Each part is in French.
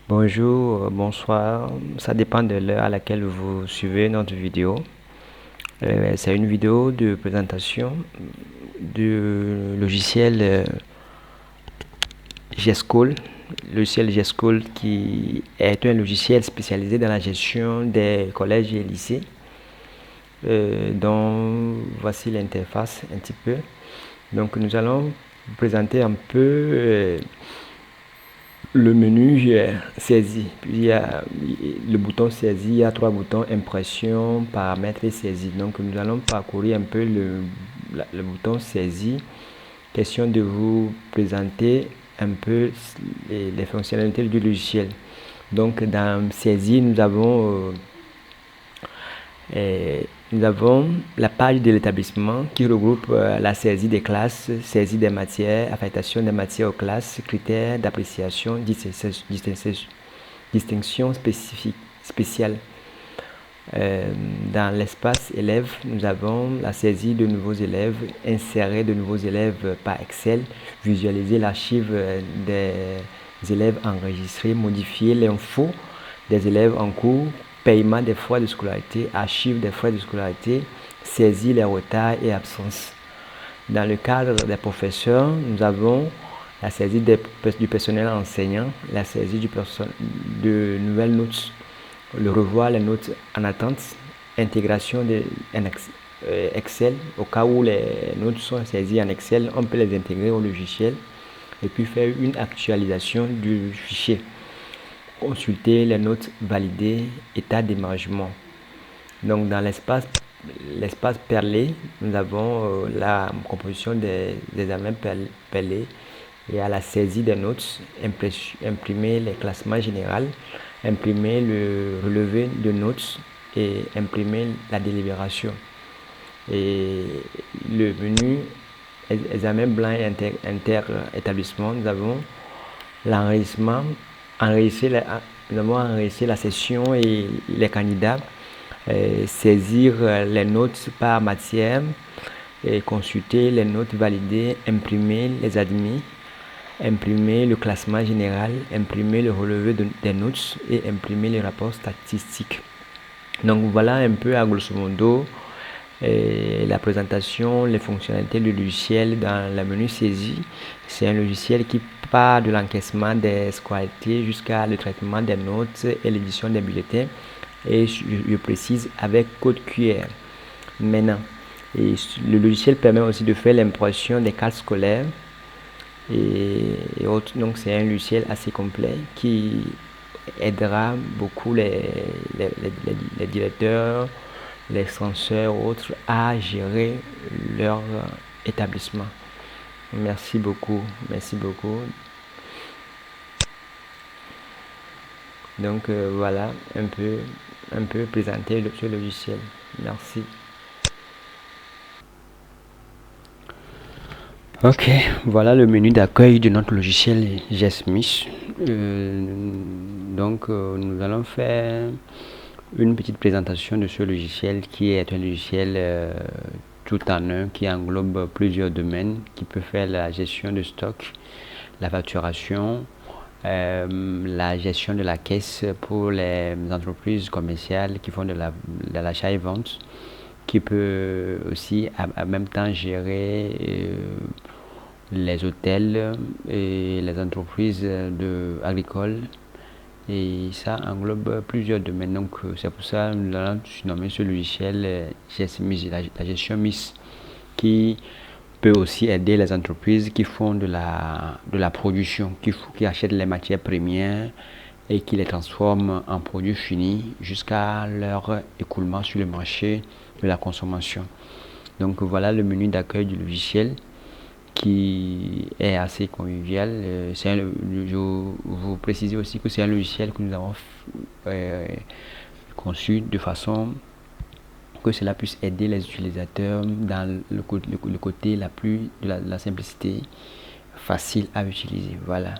Bonjour, bonsoir, ça dépend de l'heure à laquelle vous suivez notre vidéo. C'est une vidéo de présentation du logiciel GSchool. Le logiciel GSchool qui est un logiciel spécialisé dans la gestion des collèges et lycées. Donc voici l'interface un petit peu. Donc nous allons vous présenter un peu le menu saisie. Puis il y a le bouton saisie, il y a trois boutons impression, paramètres et saisie. Donc nous allons parcourir un peu le bouton saisie. Question de vous présenter un peu les fonctionnalités du logiciel. Donc dans saisie, nous avons la page de l'établissement qui regroupe la saisie des classes, saisie des matières, affectation des matières aux classes, critères d'appréciation, distinction spéciale. Dans l'espace élève, nous avons la saisie de nouveaux élèves, insérer de nouveaux élèves par Excel, visualiser l'archive des élèves enregistrés, modifier l'info des élèves en cours, paiement des frais de scolarité, archive des frais de scolarité, saisie les retards et absences. Dans le cadre des professeurs, nous avons la saisie du personnel enseignant, la saisie de nouvelles notes, le revoir les notes en attente, intégration en Excel. Au cas où les notes sont saisies en Excel, on peut les intégrer au logiciel et puis faire une actualisation du fichier. Consulter les notes validées, état d'émargement. Donc dans l'espace perlé, nous avons la composition des examens perlés. Il y a la saisie des notes, imprimer les classements généraux, imprimer le relevé de notes et imprimer la délibération. Et le menu examen blanc et inter-établissement, nous avons l'enregistrement, nous avons enregistré la session et les candidats, saisir les notes par matière, et consulter les notes validées, imprimer les admis, imprimer le classement général, imprimer le relevé des notes et imprimer les rapports statistiques. Donc voilà un peu à grosso modo la présentation, les fonctionnalités du logiciel dans le menu saisie. C'est un logiciel qui part de l'encaissement des scolarités jusqu'à le traitement des notes et l'édition des bulletins. Et je précise avec code QR. Maintenant, et le logiciel permet aussi de faire l'impression des cartes scolaires et autres. Donc c'est un logiciel assez complet qui aidera beaucoup les directeurs, les censeurs autres à gérer leur établissement. Merci beaucoup, merci beaucoup. Donc voilà un peu présenter ce logiciel. Merci. Ok, voilà le menu d'accueil de notre logiciel GSMIS. Nous allons faire une petite présentation de ce logiciel qui est un logiciel tout en un qui englobe plusieurs domaines, qui peut faire la gestion de stock, la facturation, la gestion de la caisse pour les entreprises commerciales qui font de l'achat et vente, qui peut aussi en même temps gérer les hôtels et les entreprises agricoles, et ça englobe plusieurs domaines. Donc c'est pour ça que nous allons nommer ce logiciel GSMIS, la gestion MIS, qui peut aussi aider les entreprises qui font de la production, qui achètent les matières premières et qui les transforment en produits finis jusqu'à leur écoulement sur le marché de la consommation. Donc voilà le menu d'accueil du logiciel qui est assez convivial. Je vous précise aussi que c'est un logiciel que nous avons conçu de façon que cela puisse aider les utilisateurs dans le côté de la simplicité, facile à utiliser. Voilà.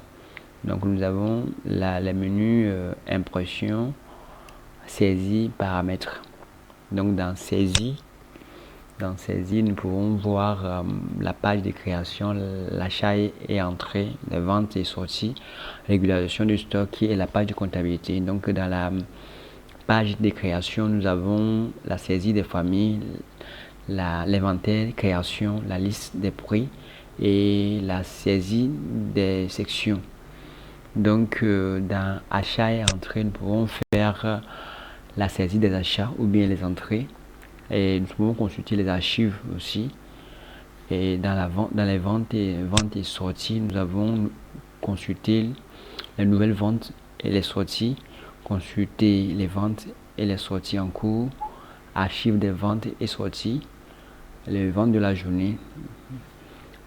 Donc nous avons les menus impression, saisie, paramètres. Donc dans saisie, Dans saisie, nous pouvons voir la page de création, l'achat et entrée, les ventes et sorties, régulation du stock et la page de comptabilité. Donc dans la page de création, nous avons la saisie des familles, l'inventaire, création, la liste des prix et la saisie des sections. Donc dans achat et entrée, nous pouvons faire la saisie des achats ou bien les entrées. Et nous pouvons consulter les archives aussi. Et dans les ventes et sorties, nous avons consulté les nouvelles ventes et les sorties, consulter les ventes et les sorties en cours, archives des ventes et sorties, les ventes de la journée.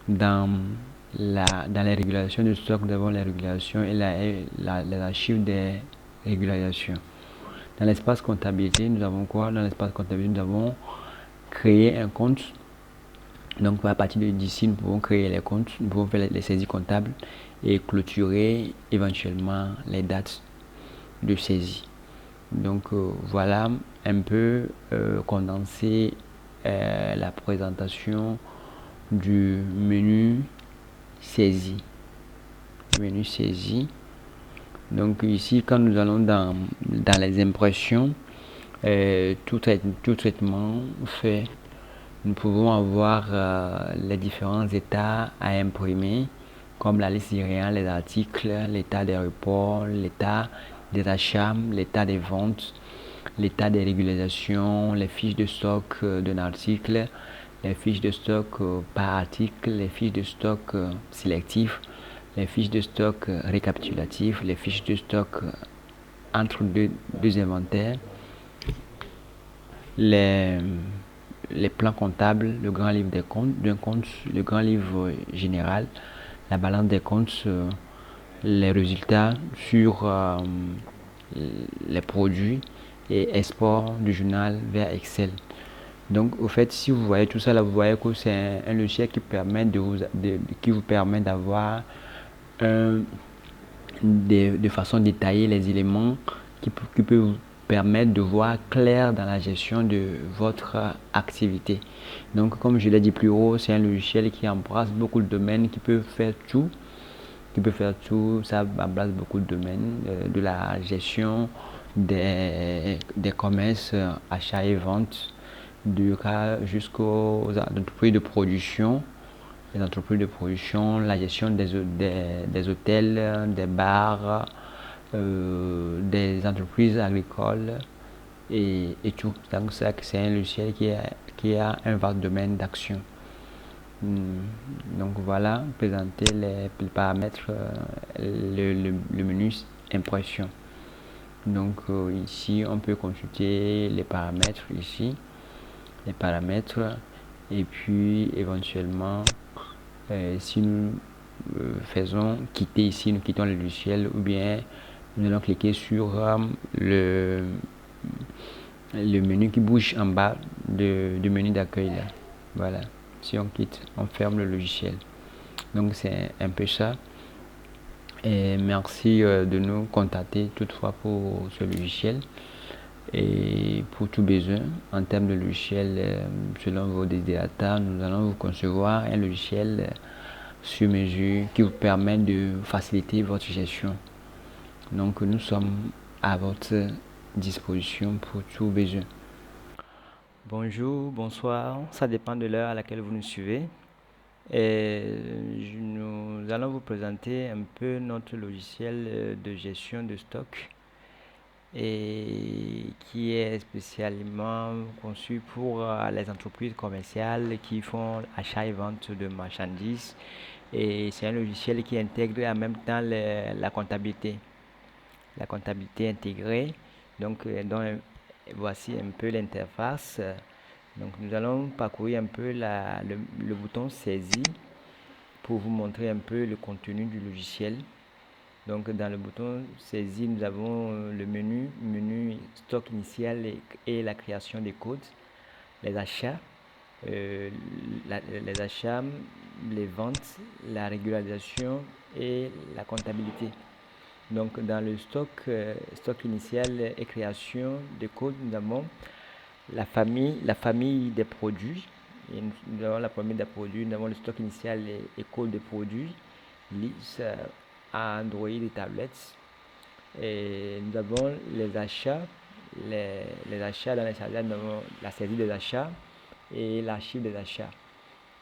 Dans les régulations de stock, nous avons les régulations et les archives des régulations. Dans l'espace comptabilité, nous avons quoi? Dans l'espace comptabilité, nous avons créé un compte. Donc à partir d'ici, nous pouvons créer les comptes, nous pouvons faire les saisies comptables et clôturer éventuellement les dates de saisie. Donc voilà un peu condensé la présentation du menu saisie. Menu saisie. Donc ici, quand nous allons dans les impressions, tout traitement fait, nous pouvons avoir les différents états à imprimer, comme la liste des les articles, l'état des reports, l'état des achats, l'état des ventes, l'état des régularisations, les fiches de stock d'un article, les fiches de stock par article, les fiches de stock sélectifs, les fiches de stock récapitulatifs, les fiches de stock entre deux inventaires, les plans comptables, le grand livre des comptes, le grand livre général, la balance des comptes, les résultats sur les produits et export du journal vers Excel. Donc au fait, si vous voyez tout ça là, vous voyez que c'est un logiciel qui vous permet d'avoir de façon détaillée les éléments qui peut vous permettre de voir clair dans la gestion de votre activité. Donc comme je l'ai dit plus haut, c'est un logiciel qui embrasse beaucoup de domaines, qui peut faire tout. Ça embrasse beaucoup de domaines, de la gestion des commerces, achats et ventes, jusqu'aux entreprises de production. Les entreprises de production, la gestion des hôtels, des bars, des entreprises agricoles et tout. Donc c'est un logiciel qui a un vaste domaine d'action. Donc voilà, présenter les paramètres, le menu impression. Donc ici on peut consulter les paramètres ici, et puis éventuellement si nous nous quittons le logiciel, ou bien nous allons cliquer sur le menu qui bouge en bas du menu d'accueil là. Voilà, si on quitte, on ferme le logiciel. Donc c'est un peu ça. Et merci de nous contacter toutefois pour ce logiciel. Et pour tout besoin en termes de logiciel, selon vos desiderata, nous allons vous concevoir un logiciel sur mesure qui vous permet de faciliter votre gestion. Donc nous sommes à votre disposition pour tout besoin. Bonjour, bonsoir, ça dépend de l'heure à laquelle vous nous suivez. Et nous allons vous présenter un peu notre logiciel de gestion de stock et qui est spécialement conçu pour les entreprises commerciales qui font achat et vente de marchandises. Et c'est un logiciel qui intègre en même temps la comptabilité intégrée. Donc voici un peu l'interface. Donc nous allons parcourir un peu le bouton saisie pour vous montrer un peu le contenu du logiciel. Donc dans le bouton saisie, nous avons le menu stock initial et la création des codes, les achats, les ventes, la régularisation et la comptabilité. Donc dans le stock initial et création des codes, nous avons la famille des produits, Nous avons la première des produits, nous avons le stock initial et code de produits, liste à Android et tablettes. Et nous avons les achats, les achats dans les chargettes, nous avons la saisie des achats et l'archive des achats.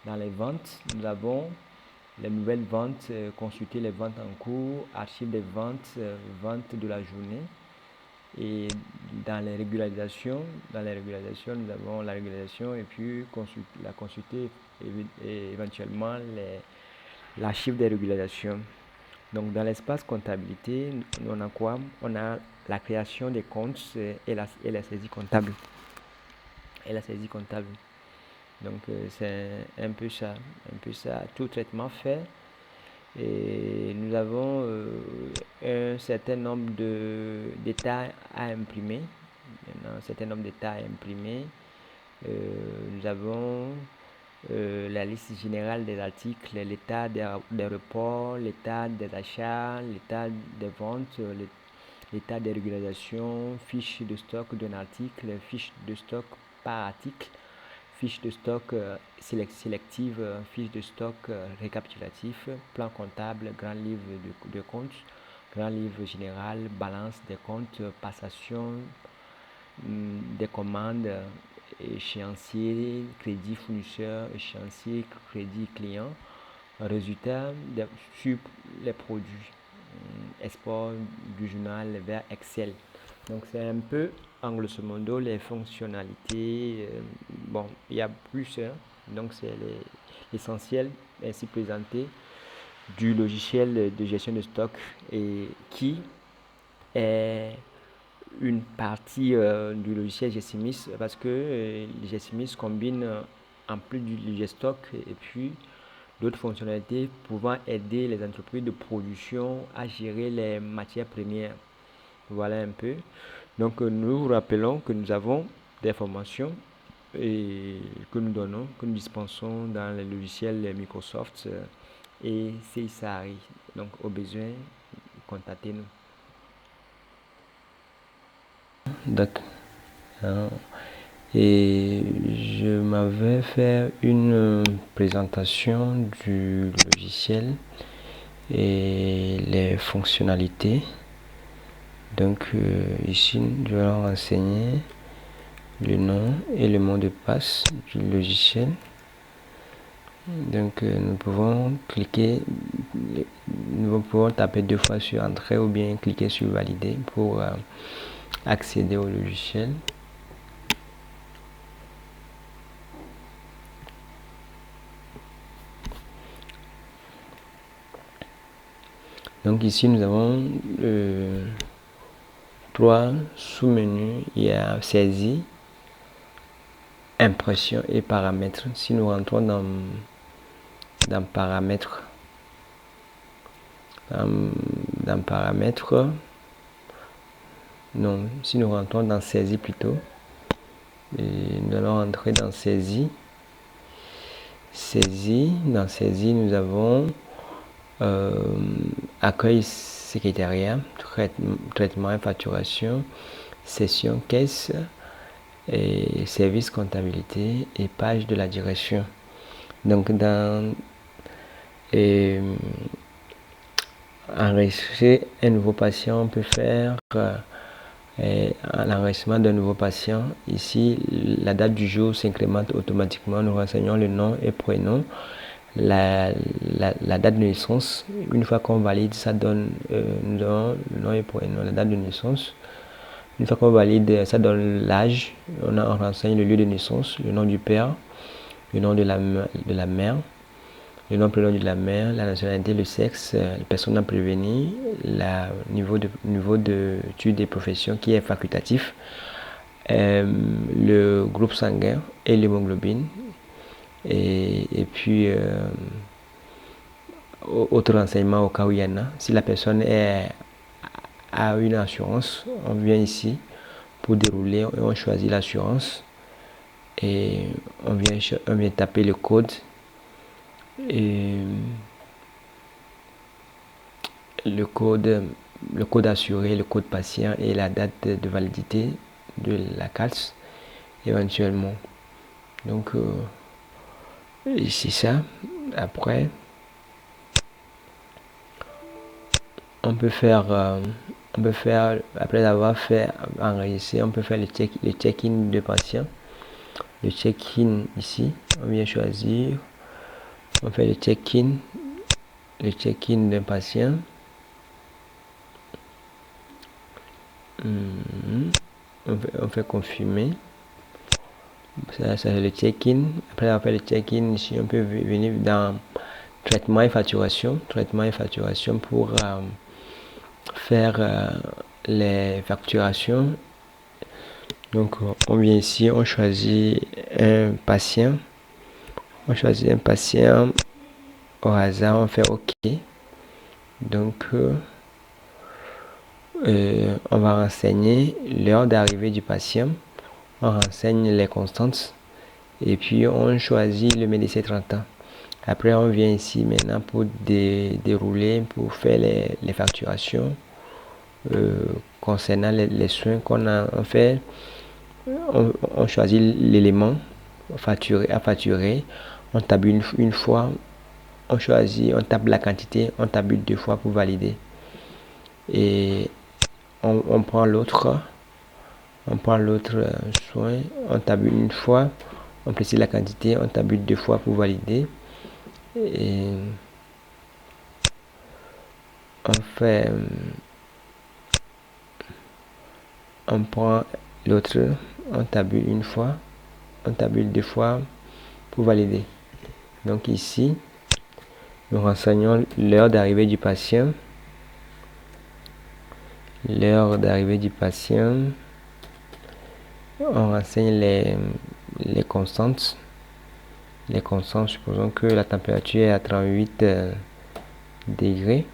Dans les ventes, nous avons les nouvelles ventes, consulter les ventes en cours, archive des ventes, ventes de la journée. Et dans les régularisations, nous avons la régularisation et puis la consulter et éventuellement l'archive des régularisations. Donc dans l'espace comptabilité, on a quoi? On a la création des comptes et la saisie comptable. Donc c'est un peu ça, tout traitement fait. Et nous avons un certain nombre d'états à imprimer. Nous avons la liste générale des articles, l'état des reports, l'état des achats, l'état des ventes, l'état des régularisations, fiche de stock d'un article, fiche de stock par article, fiche de stock sélective, fiche de stock récapitulatif, plan comptable, grand livre de comptes, grand livre général, balance des comptes, passation des commandes, échéancier, crédit fournisseur, échéancier, crédit client, résultat sur les produits, export du journal vers Excel. Donc c'est un peu en grosso modo les fonctionnalités. Bon, il y a plus, hein, donc c'est l'essentiel ainsi présenté du logiciel de gestion de stock et qui est une partie du logiciel Gessimis parce que Gessimis combine en plus du Gestock et puis d'autres fonctionnalités pouvant aider les entreprises de production à gérer les matières premières. Voilà un peu. Donc nous vous rappelons que nous avons des formations et que nous donnons, que nous dispensons dans les logiciels Microsoft et CISARI. Donc au besoin, contactez-nous. D'accord. Et je m'avais fait une présentation du logiciel et les fonctionnalités. Donc ici, je vais leur renseigner le nom et le mot de passe du logiciel. Donc nous pouvons taper 2 fois sur Entrée ou bien cliquer sur Valider pour accéder au logiciel. Donc ici nous avons 3 sous-menus. Il y a saisie, impression et paramètres. Si nous rentrons dans paramètres, si nous rentrons dans saisie plutôt, et nous allons entrer dans saisie. Dans saisie, nous avons accueil secrétariat, traitement et facturation, session caisse, et service comptabilité et page de la direction. Donc dans enregistrer un nouveau patient, on peut faire l'enregistrement d'un nouveau patient. Ici, la date du jour s'incrémente automatiquement. Nous renseignons le nom et prénom, la date de naissance. Une fois qu'on valide, ça donne le nom et prénom, la date de naissance. Une fois qu'on valide, ça donne l'âge. On renseigne le lieu de naissance, le nom du père, le nom de la mère, le nom prénom de la mère, la nationalité, le sexe, les personnes à prévenir, niveau d'études des professions qui est facultatif, le groupe sanguin et l'hémoglobine, et puis autre renseignement au cas où il y en a. Si la personne a une assurance, on vient ici pour dérouler et on choisit l'assurance et on vient taper le code. Et le code assuré, le code patient et la date de validité de la CALS éventuellement. Donc Ici ça. Après, on peut faire, après avoir fait enregistrer, on peut faire le check-in de patient. Le check-in ici, on vient choisir, on fait le check-in d'un patient. On fait confirmer. Ça c'est le check-in. Après avoir fait le check-in, ici on peut venir dans traitement et facturation. Traitement et facturation pour faire les facturations. Donc on vient ici, on choisit un patient. On choisit un patient au hasard, on fait OK. Donc on va renseigner l'heure d'arrivée du patient. On renseigne les constantes. Et puis on choisit le médecin traitant. Après on vient ici maintenant pour dérouler, pour faire les facturations concernant les soins qu'on a fait. On choisit l'élément à facturer. On tabule une fois. On choisit, on tape la quantité, on tabule 2 fois pour valider. Et on prend l'autre. On prend l'autre soin, on tabule une fois, on précise la quantité, on tabule 2 fois pour valider. Et on prend l'autre, on tabule une fois, on tabule 2 fois pour valider. Donc ici, nous renseignons l'heure d'arrivée du patient. L'heure d'arrivée du patient. On renseigne les constantes. Les constantes, supposons que la température est à 38 degrés.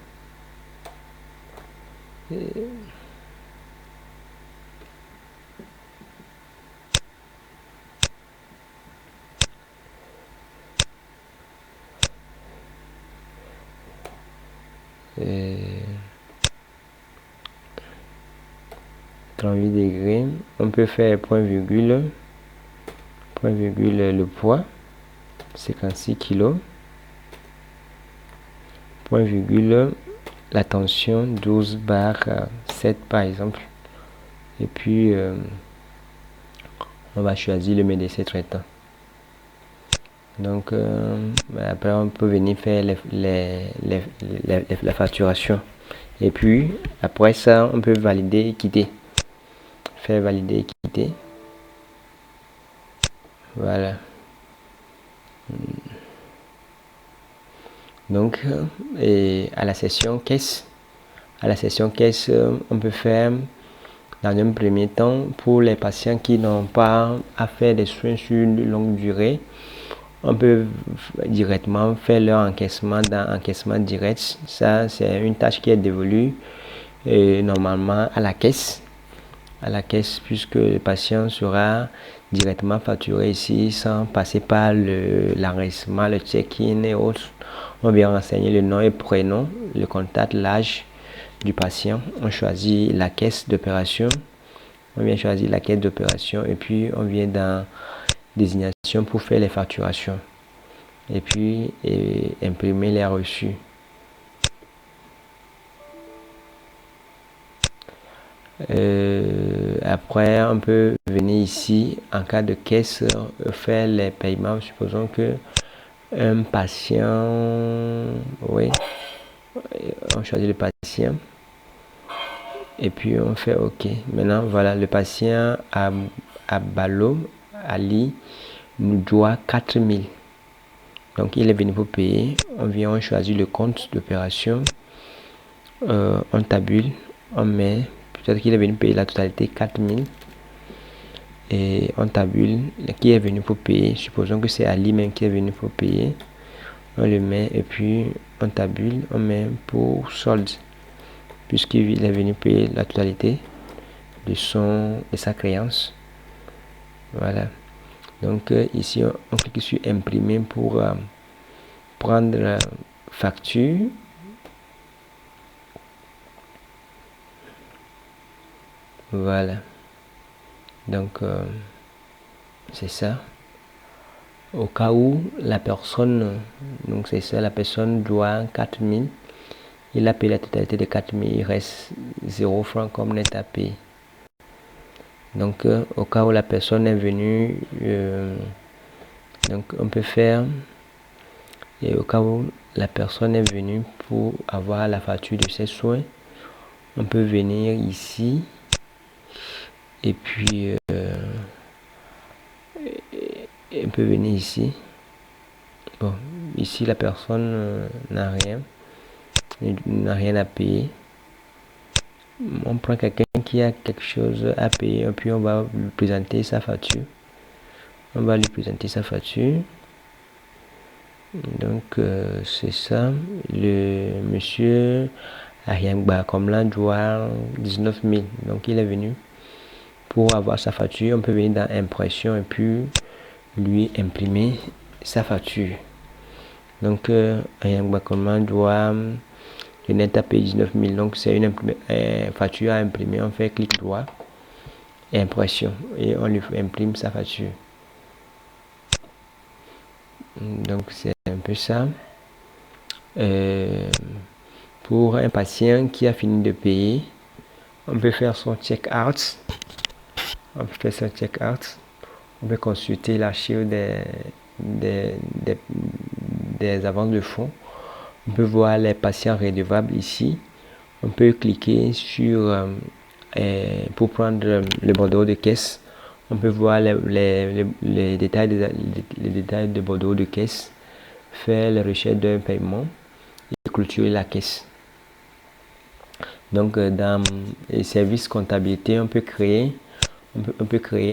Et 38 degrés. On peut faire point virgule le poids 56 kg, point virgule la tension 12/7 par exemple. Et puis on va choisir le médecin traitant. Donc après on peut venir faire la facturation. Et puis après ça on peut valider et quitter. Faire valider et quitter. Voilà. Donc et à la session caisse, on peut faire dans un premier temps pour les patients qui n'ont pas à faire des soins sur une longue durée. On peut directement faire leur encaissement dans encaissement direct. Ça, c'est une tâche qui est dévolue normalement à la caisse. Puisque le patient sera directement facturé ici sans passer par l'enregistrement, le check-in et autres. On vient renseigner le nom et prénom, le contact, l'âge du patient. On choisit la caisse d'opération. Et puis on vient dans désignation pour faire les facturations. Et puis imprimer les reçus. Après, on peut venir ici en cas de caisse faire les paiements. Supposons que un patient, oui, on choisit le patient et puis on fait OK. Maintenant, voilà, le patient à Balo, Ali, nous doit 4000. Donc, il est venu pour payer. On choisit le compte d'opération. On tabule, on met, peut-être qu'il est venu payer la totalité 4000. Et on tabule qui est venu pour payer. Supposons que c'est Ali même qui est venu pour payer. On le met et puis on tabule, on met pour solde, puisqu'il est venu payer la totalité de sa créance. Voilà. Donc ici on clique sur imprimer pour prendre facture. Voilà. Donc c'est ça. au cas où la personne, donc c'est ça, la personne doit 4000, il a payé la totalité de 4000, il reste 0 francs comme net à payer. Donc au cas où la personne est venue, donc on peut faire, et au cas où la personne est venue pour avoir la facture de ses soins, on peut venir ici et puis on peut venir ici. Bon, ici la personne n'a rien à payer. On prend quelqu'un qui a quelque chose à payer et puis on va lui présenter sa facture. Donc c'est ça. Le monsieur Ariangba comme là doit 19 000. Donc il est venu pour avoir sa facture. On peut venir dans impression et puis lui imprimer sa facture. Donc Ariangba comme là doit le net à payer 19 000. Donc c'est une facture à imprimer. On fait clic droit et impression et on lui imprime sa facture. Donc c'est un peu ça. Pour un patient qui a fini de payer, on peut faire son check-out. On peut consulter l'archive des avances de fonds. On peut voir les patients redevables ici. On peut cliquer sur pour prendre le bordereau de caisse. On peut voir les détails de bordereau de caisse, faire les recherches d'un paiement et clôturer la caisse. Donc dans les services comptabilité, on peut créer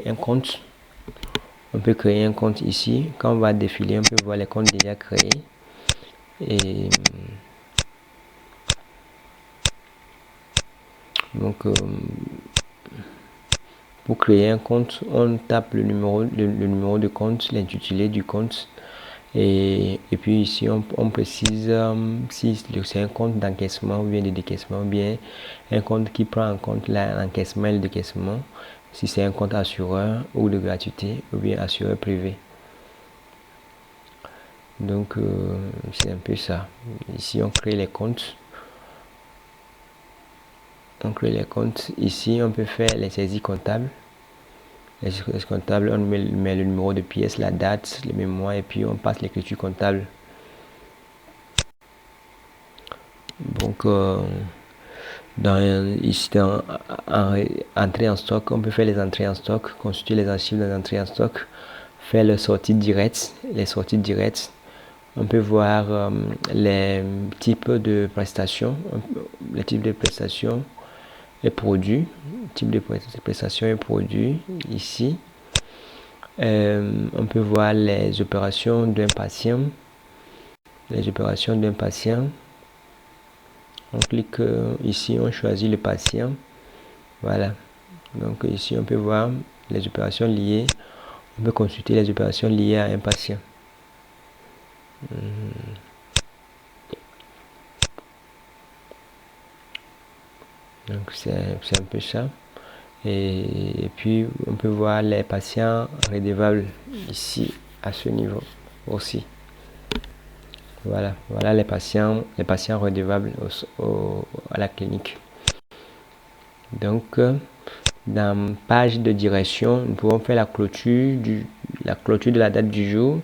un compte. On peut créer un compte ici. Quand on va défiler, on peut voir les comptes déjà créés. Et donc pour créer un compte, on tape le numéro de compte, l'intitulé du compte. Et puis ici on précise si c'est un compte d'encaissement ou bien de décaissement ou bien un compte qui prend en compte l'encaissement et le décaissement, si c'est un compte assureur ou de gratuité ou bien assureur privé. Donc c'est un peu ça. Ici on crée les comptes. Ici on peut faire les saisies comptables. Les saisies comptables, on met le numéro de pièce, la date, le mémoire et puis on passe l'écriture comptable. Donc ici dans entrée en stock, on peut faire les entrées en stock, consulter les archives des entrées en stock, faire les sorties directes. On peut voir les types de prestations, et produits, ici. On peut voir les opérations d'un patient. On clique ici, on choisit le patient. Voilà. Donc ici, on peut voir les opérations liées. On peut consulter les opérations liées à un patient. Donc c'est un peu ça. Et puis on peut voir les patients redevables ici à ce niveau aussi. Voilà les patients redevables à la clinique. Donc dans page de direction, nous pouvons faire la clôture de la date du jour.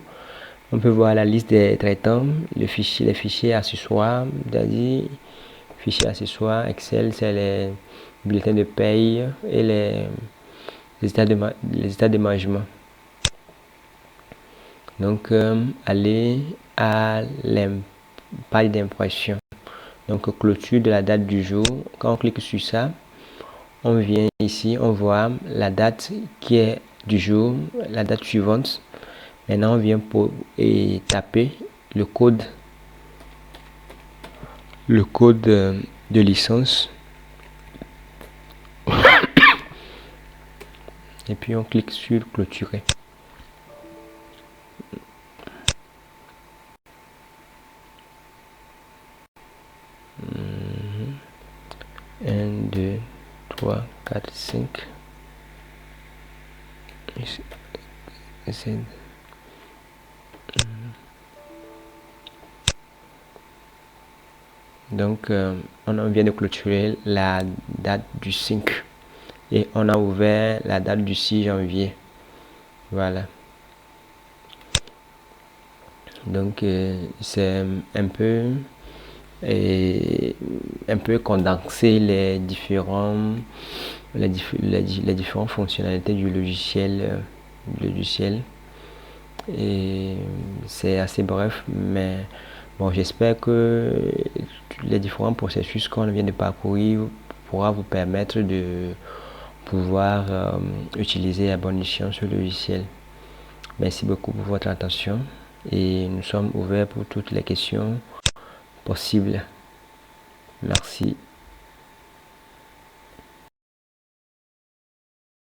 On peut voir la liste des traitants, les fichiers accessoires, c'est-à-dire fichiers accessoires, Excel, c'est les bulletins de paye et les états de management. Donc aller à la page d'impression. Donc clôture de la date du jour. Quand on clique sur ça, on vient ici, on voit la date qui est du jour, la date suivante. Maintenant on vient pour taper le code de licence. Et puis on clique sur clôturer. Un, 2, 3, 4, 5. Donc, on vient de clôturer la date du 5 et on a ouvert la date du 6 janvier. Voilà. Donc, c'est un peu condensé les différentes fonctionnalités du logiciel. Et c'est assez bref, mais bon, j'espère que les différents processus qu'on vient de parcourir pourra vous permettre de pouvoir utiliser à bon escient ce logiciel. Merci beaucoup pour votre attention et nous sommes ouverts pour toutes les questions possibles. Merci.